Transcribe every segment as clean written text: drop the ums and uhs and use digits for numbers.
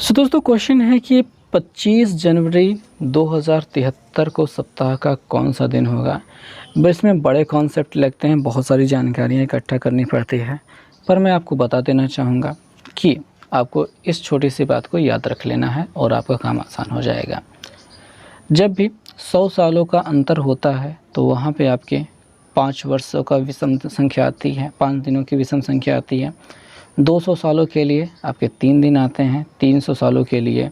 सो दोस्तों क्वेश्चन है कि 25 जनवरी 2073 को सप्ताह का कौन सा दिन होगा। बस इसमें बड़े कॉन्सेप्ट लगते हैं, बहुत सारी जानकारियाँ इकट्ठा करनी पड़ती है, पर मैं आपको बता देना चाहूँगा कि आपको इस छोटी सी बात को याद रख लेना है और आपका काम आसान हो जाएगा। जब भी 100 सालों का अंतर होता है तो वहाँ पे आपके 5 वर्षों का विषम संख्या आती है, 5 दिनों की विषम संख्या आती है। 200 सालों के लिए आपके 3 दिन आते हैं, 300 सालों के लिए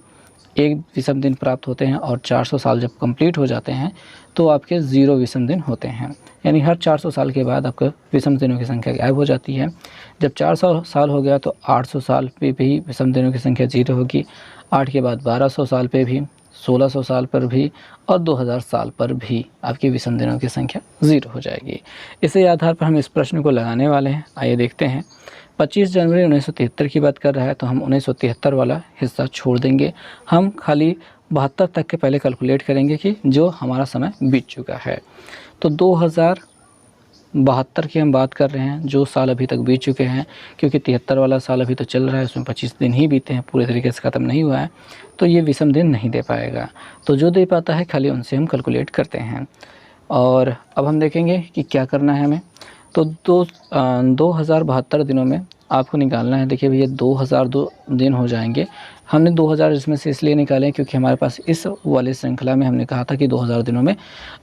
1 विषम दिन प्राप्त होते हैं और 400 साल जब कंप्लीट हो जाते हैं तो आपके 0 विषम दिन होते हैं। यानी हर 400 साल के बाद आपके विषम दिनों की संख्या गायब हो जाती है। जब 400 साल हो गया तो 800 साल पे भी विषम दिनों की संख्या 0 होगी, 8 के बाद 1200 साल पे भी, 1600 साल पर भी और 2000 साल पर भी आपकी विषम दिनों की संख्या 0 हो जाएगी। इसी आधार पर हम इस प्रश्न को लगाने वाले हैं। आइए देखते हैं। 25 जनवरी 1973 की बात कर रहा है तो हम 1973 वाला हिस्सा छोड़ देंगे। हम खाली 72 तक के पहले कैलकुलेट करेंगे कि जो हमारा समय बीत चुका है। तो 2072 की हम बात कर रहे हैं, जो साल अभी तक बीत चुके हैं, क्योंकि 73 वाला साल अभी तो चल रहा है, उसमें 25 दिन ही बीते हैं, पूरे तरीके से ख़त्म नहीं हुआ है, तो ये विषम दिन नहीं दे पाएगा। तो जो दे पाता है खाली उनसे हम कैलकुलेट करते हैं। और अब हम देखेंगे कि क्या करना है हमें। तो 2072 दिनों में आपको निकालना है। देखिए भैया 2002 दिन हो जाएंगे। हमने 2000 इसमें से इसलिए निकाले क्योंकि हमारे पास इस वाले श्रृंखला में हमने कहा था कि 2000 दिनों में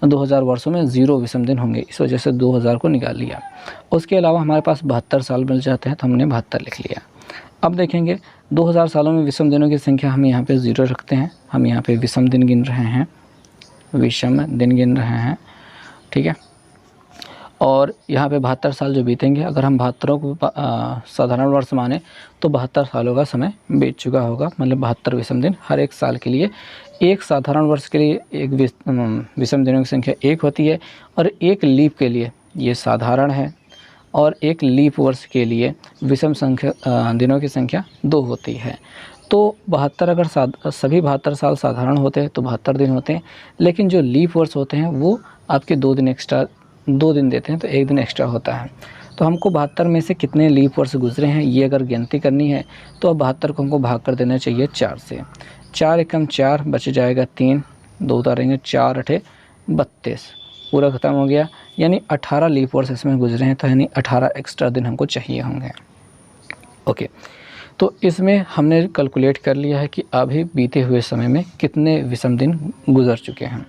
2000 वर्षों में 0 विषम दिन होंगे, इस वजह से 2000 को निकाल लिया। उसके अलावा हमारे पास 72 साल मिल जाते हैं तो हमने 72 लिख लिया। अब देखेंगे 2000 सालों में विषम दिनों की संख्या हम यहाँ पे 0 रखते हैं। हम यहाँ पे विषम दिन गिन रहे हैं, विषम दिन गिन रहे हैं, ठीक है। और यहाँ पे 72 साल जो बीतेंगे, अगर हम 72 को साधारण वर्ष माने तो 72 सालों का समय बीत चुका होगा, मतलब 72 विषम दिन। हर एक साल के लिए, एक साधारण वर्ष के लिए एक विषम दिनों की संख्या 1 होती है, और एक लीप के लिए ये साधारण है, और एक लीप वर्ष के लिए विषम संख्या दिनों की संख्या 2 होती है। तो 72 अगर सभी 72 साल साधारण होते हैं तो 72 दिन होते हैं, लेकिन जो लीप वर्ष होते हैं वो आपके 2 दिन एक्स्ट्रा, 2 दिन देते हैं तो 1 दिन एक्स्ट्रा होता है। तो हमको 72 में से कितने लीप वर्ष गुजरे हैं ये अगर गिनती करनी है तो अब 72 को हमको भाग कर देना चाहिए 4 से। 4 एकम 4 बच जाएगा 3, 2 उतारेंगे, 4 8 32, पूरा ख़त्म हो गया। यानी 18 लीप वर्ष इसमें गुजरे हैं, तो यानी 18 एक्स्ट्रा दिन हमको चाहिए होंगे। ओके, तो इसमें हमने कैलकुलेट कर लिया है कि अभी बीते हुए समय में कितने विषम दिन गुजर चुके हैं।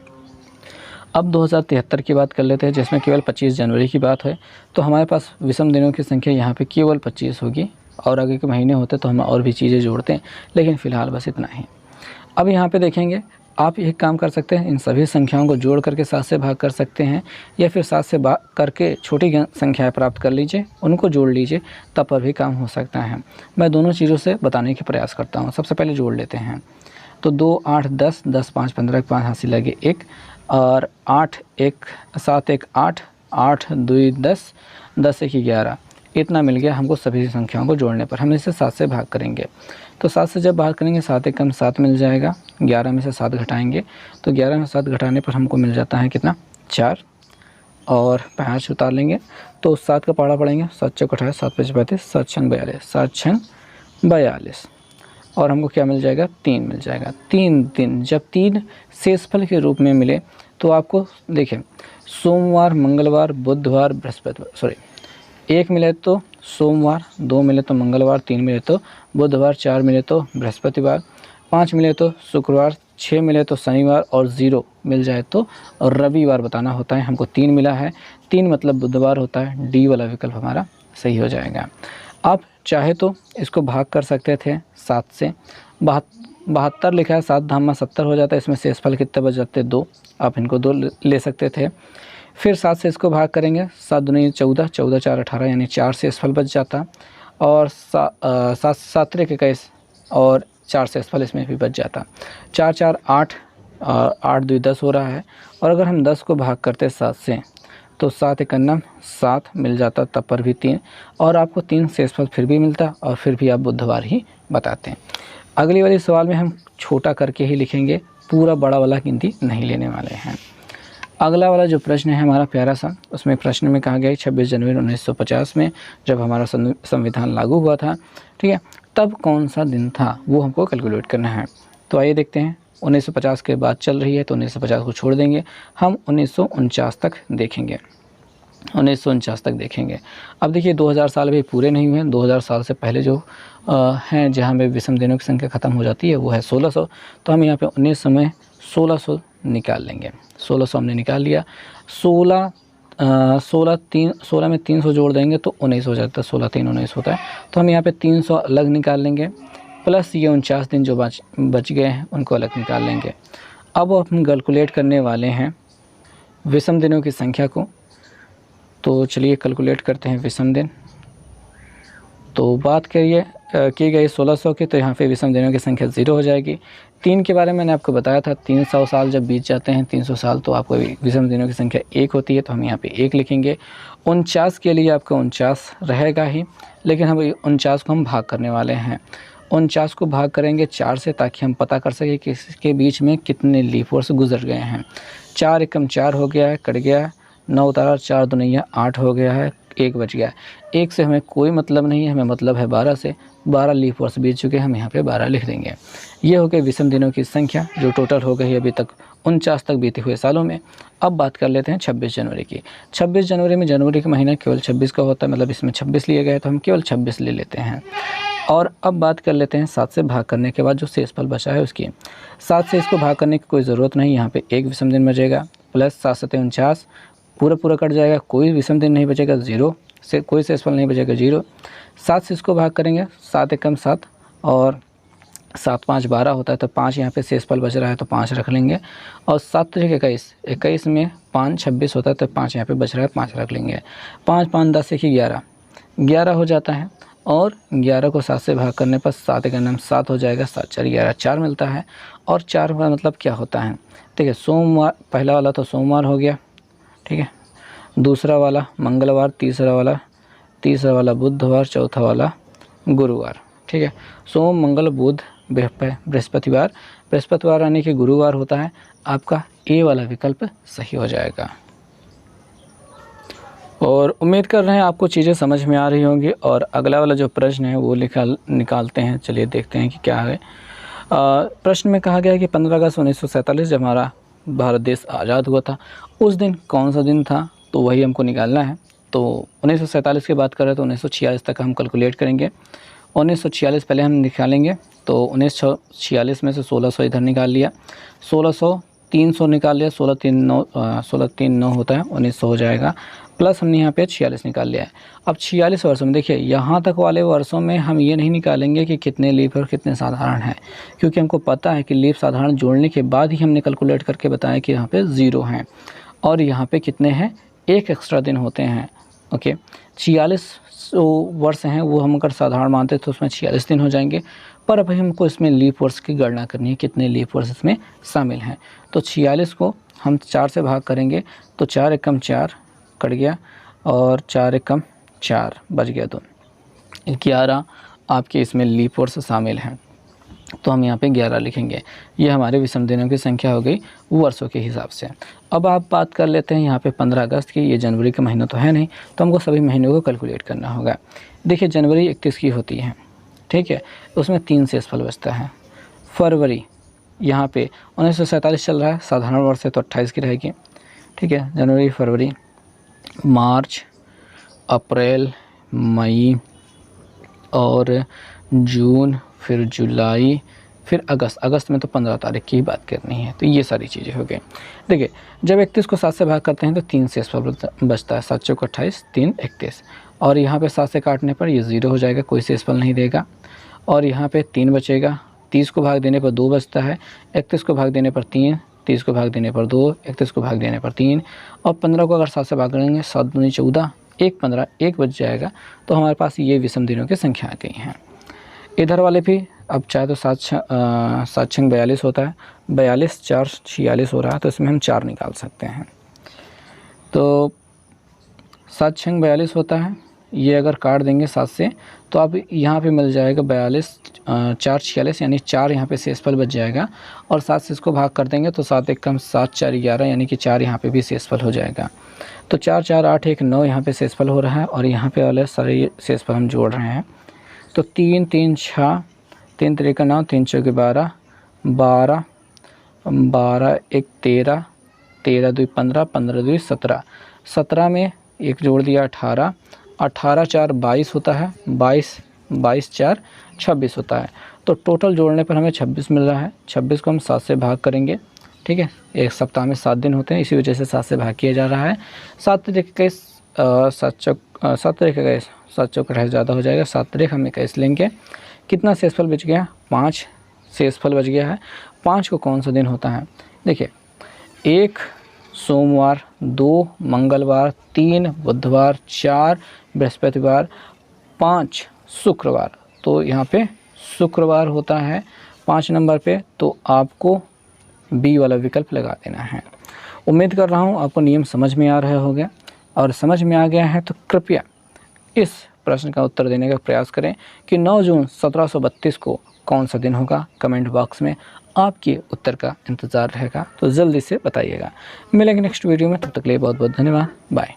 अब 2073 की बात कर लेते हैं, जिसमें केवल 25 जनवरी की बात है। तो हमारे पास विषम दिनों की संख्या यहाँ पे केवल 25 होगी, और आगे के महीने होते तो हम और भी चीज़ें जोड़ते हैं, लेकिन फ़िलहाल बस इतना ही। अब यहाँ पे देखेंगे, आप एक काम कर सकते हैं, इन सभी संख्याओं को जोड़ करके 7 से भाग कर सकते हैं, या फिर 7 से भाग करके छोटी संख्याएँ प्राप्त कर लीजिए, उनको जोड़ लीजिए, तब पर भी काम हो सकता है। मैं दोनों चीज़ों से बताने की प्रयास करता हूँ। सबसे पहले जोड़ लेते हैं। तो 2 8 10, 10 5 15, 5 हासिल लगे 1, और 8 1 7 1 8, 8 2 10, 10 1 11, इतना मिल गया हमको सभी संख्याओं को जोड़ने पर। हम इसे 7 से भाग करेंगे, तो 7 से जब भाग करेंगे 7 एकम 7 मिल जाएगा। 11 में से 7 घटाएंगे तो 11 में 7 घटाने पर हमको मिल जाता है कितना, 4, और 5 उतार लेंगे तो 7 का पहाड़ा पड़ेंगे, 7 चौक 28, 7 5 35, 7 छंग 42, 7 छंग 42, और हमको क्या मिल जाएगा, 3 मिल जाएगा। 3 दिन जब 3 शेषफल के रूप में मिले तो आपको देखिए, सोमवार, मंगलवार, बुधवार, बृहस्पतिवार, 1 मिले तो सोमवार, 2 मिले तो मंगलवार, 3 मिले तो बुधवार, 4 मिले तो बृहस्पतिवार, 5 मिले तो शुक्रवार, 6 मिले तो शनिवार, और 0 मिल जाए तो रविवार बताना होता है। हमको 3 मिला है, 3 मतलब बुधवार होता है। डी वाला विकल्प हमारा सही हो जाएगा। आप चाहे तो इसको भाग कर सकते थे 7 से। 72 लिखा है, 7 धामा 70 हो जाता है, इसमें शेषफल कितने बच जाते, 2, आप इनको 2 ले सकते थे। फिर 7 से इसको भाग करेंगे, 7 दूनी 14, 14 4 18, यानी 4 शेषफल बच जाता, और 7 7 21, और 4 शेषफल इसमें भी बच जाता। 4 4 8, 8 2 10 हो रहा है, और अगर हम 10 को भाग करते 7 से तो 7 एकन्नम 7 मिल जाता, तब पर भी 3, और आपको 3 शेषफल फिर भी मिलता, और फिर भी आप बुधवार ही बताते हैं। अगली वाली सवाल में हम छोटा करके ही लिखेंगे, पूरा बड़ा वाला गिनती नहीं लेने वाले हैं। अगला वाला जो प्रश्न है हमारा प्यारा सा, उसमें प्रश्न में कहा गया है 26 जनवरी 1950 में जब हमारा संविधान लागू हुआ था, ठीक है, तब कौन सा दिन था वो हमको कैलकुलेट करना है। तो आइए देखते हैं। 1950 के बाद चल रही है तो 1950 को छोड़ देंगे, हम 1949 तक देखेंगे। 1949 तक देखेंगे। अब देखिए 2000 साल अभी पूरे नहीं हुए हैं। 2000 साल से पहले जो हैं जहाँ पे विषम दिनों की संख्या ख़त्म हो जाती है वो है 1600। तो हम यहाँ पे 1900 में 1600 निकाल लेंगे। 1600 हमने निकाल लिया। 16 में 300 जोड़ देंगे तो 19 हो जाता है। 16 3 19 होता है। तो हम यहाँ पे 300 अलग निकाल लेंगे, प्लस ये 49 दिन जो बच गए हैं उनको अलग निकाल लेंगे। अब हम कैलकुलेट करने वाले हैं विषम दिनों की संख्या को। तो चलिए कैलकुलेट करते हैं विषम दिन। तो बात की गई 1600 की, तो यहाँ पे विषम दिनों की संख्या 0 हो जाएगी। 3 के बारे में मैंने आपको बताया था, 300 साल जब बीत जाते हैं 300 साल तो आपको विषम दिनों की संख्या 1 होती है, तो हम यहाँ पे 1 लिखेंगे। 49 के लिए आपका 49 रहेगा ही, लेकिन हम 49 को हम भाग करने वाले हैं। 49 को भाग करेंगे 4 से, ताकि हम पता कर सकें कि इसके बीच में कितने लीप ईयर्स गुजर गए हैं। 4 एकम 4 हो गया है, कट गया। 9 उतारा, 4 दूनिया 8 हो गया है, 1 बच गया। 1 से हमें कोई मतलब नहीं है, हमें मतलब है 12 से। 12 लीप वर्ष बीत चुके हैं, हम यहाँ पे 12 लिख देंगे। ये हो गए विषम दिनों की संख्या जो टोटल हो गई अभी तक 49 तक बीते हुए सालों में। अब बात कर लेते हैं 26 जनवरी की। 26 जनवरी में जनवरी का महीना केवल 26 का होता है, मतलब इसमें 26 लिए गए तो हम केवल 26 ले लेते हैं। और अब बात कर लेते हैं 7 से भाग करने के बाद जो शेषफल बचा है उसकी। 7 से इसको भाग करने की कोई ज़रूरत नहीं, यहाँ पे 1 विषम दिन बचेगा, प्लस 7 7 49 पूरा कट जाएगा, कोई विषम दिन नहीं बचेगा, 0 से कोई शेषफल नहीं बचेगा, 0। 7 से इसको भाग करेंगे, 7 एकम 7 और 7 5 12 होता है, तो 5 यहाँ पे शेषफल बच रहा है तो 5 रख लेंगे। और 7 त्रिक 21, 21 में 5 26 होता है, तो 5 यहाँ पे बच रहा है, 5 रख लेंगे। 5 5 10 1 11, 11 हो जाता है। और 11 को 7 से भाग करने पर 7 एक नाम 7 हो जाएगा, 7 4 11, 4 मिलता है। और 4 का मतलब क्या होता है, ठीक है, सोमवार पहला वाला तो सोमवार हो गया, ठीक है, दूसरा वाला मंगलवार, तीसरा वाला बुधवार, चौथा वाला गुरुवार, ठीक है। सोम मंगल बुध बृहस्पतिवार यानी कि गुरुवार होता है। आपका ए वाला विकल्प सही हो जाएगा। और उम्मीद कर रहे हैं आपको चीज़ें समझ में आ रही होंगी। और अगला वाला जो प्रश्न है वो निकालते हैं। चलिए देखते हैं कि क्या है। प्रश्न में कहा गया है कि 15 अगस्त 1947 जब हमारा भारत देश आज़ाद हुआ था उस दिन कौन सा दिन था, तो वही हमको निकालना है। तो 1947 की बात करें तो 1946 तक हम कैलकुलेट करेंगे। 1946 पहले हम निकालेंगे, तो 1946 में से 1600 इधर निकाल लिया, 1600 300 निकाल लिया, 16 3 9 होता है, 1900 हो जाएगा। प्लस हमने यहाँ पे 46 निकाल लिया है। अब 46 वर्षों में देखिए यहाँ तक वाले वर्षों में हम ये नहीं निकालेंगे कि कितने लीप और कितने साधारण हैं, क्योंकि हमको पता है कि लीप साधारण जोड़ने के बाद ही हमने कैलकुलेट करके बताया कि यहाँ पे 0 हैं और यहाँ पे कितने हैं, 1 एक्स्ट्रा दिन होते हैं। ओके, 46 वर्ष हैं वो हम अगर साधारण मानते तो उसमें 46 दिन हो जाएंगे। पर अभी हमको इसमें लीप वर्ष की गणना करनी है, कितने लीप वर्ष इसमें शामिल हैं। तो 46 को हम 4 से भाग करेंगे, तो 4 एकम 4 कट गया और 4 एकम 4 बच गया, तो 11 आपके इसमें लीप वर्ष शामिल हैं। तो हम यहाँ पे 11 लिखेंगे। ये हमारे विषम दिनों की संख्या हो गई वर्षों के हिसाब से। अब आप बात कर लेते हैं यहाँ पे 15 अगस्त की। ये जनवरी का महीना तो है नहीं, तो हमको सभी महीनों को कैलकुलेट करना होगा। देखिए जनवरी 31 की होती है, ठीक है, उसमें 3 शेषफल बचता है। फरवरी यहाँ पे 1947 चल रहा है, साधारण वर्ष है तो 28 की रहेगी, ठीक है। जनवरी, फरवरी, मार्च, अप्रैल, मई और जून, फिर जुलाई, फिर अगस्त में तो 15 तारीख की ही बात करनी है। तो ये सारी चीज़ें हो गई। देखिए जब 31 को 7 से भाग करते हैं तो 3 शेषफल बचता है, 7 चौक 28, 3 31। और यहाँ पे 7 से काटने पर ये 0 हो जाएगा, कोई शेषफल नहीं देगा। और यहाँ पे 3 बचेगा, 30 को भाग देने पर 2 बचता है, 31 को भाग देने पर 3, 30 को भाग देने पर 2, 31 को भाग देने पर 3। और 15 को अगर 7 से भाग करेंगे, 7 दूनी 14, 1 15, 1 बच जाएगा। तो हमारे पास ये विषम दिनों की संख्या आ गई हैं। इधर वाले भी अब चाहे तो 7 6 42 होता है, 42 4 46 हो रहा है, तो इसमें हम 4 निकाल सकते हैं। तो 7 6 42 होता है, ये अगर काट देंगे 7 से तो अब यहाँ पे मिल जाएगा 42 4 46, यानी 4 यहाँ पे शेषफल बच जाएगा। और 7 से इसको भाग कर देंगे तो 7 एकम 7 4 11, यानी कि 4 यहाँ पे भी शेषफल हो जाएगा। तो 4 4 8 1 9 यहाँ पे शेषफल हो रहा है और यहाँ पे वाले सारे शेषफल हम जोड़ रहे हैं। तो 3 3 6, 3 3 9, 3 4 12, 12 12 1 13, 13 2 15, 15 2 17, 17 में एक जोड़ दिया 18, 18 4 22 होता है, 22 22 4 26 होता है। तो टोटल जोड़ने पर हमें 26 मिल रहा है। 26 को हम 7 से भाग करेंगे, ठीक है। एक सप्ताह में 7 दिन होते हैं, इसी वजह से 7 से भाग किया जा रहा है। 7 तरीके का 7 तरीके का 7 चौक ज़्यादा हो जाएगा, 7 तरीके हम 21 लेंगे। कितना शेषफल बच गया? 5 शेषफल बच गया है। 5 को कौन सा दिन होता है? देखिए, 1 सोमवार, 2 मंगलवार, 3 बुधवार, 4 बृहस्पतिवार, 5 शुक्रवार। तो यहाँ पे शुक्रवार होता है 5 नंबर पे, तो आपको बी वाला विकल्प लगा देना है। उम्मीद कर रहा हूँ आपको नियम समझ में आ रहा होगा, और समझ में आ गया है तो कृपया इस प्रश्न का उत्तर देने का प्रयास करें कि 9 जून 1732 को कौन सा दिन होगा। कमेंट बॉक्स में आपके उत्तर का इंतज़ार रहेगा, तो जल्दी से बताइएगा। मिलेंगे नेक्स्ट वीडियो में, तब तक के लिए बहुत बहुत धन्यवाद। बाय।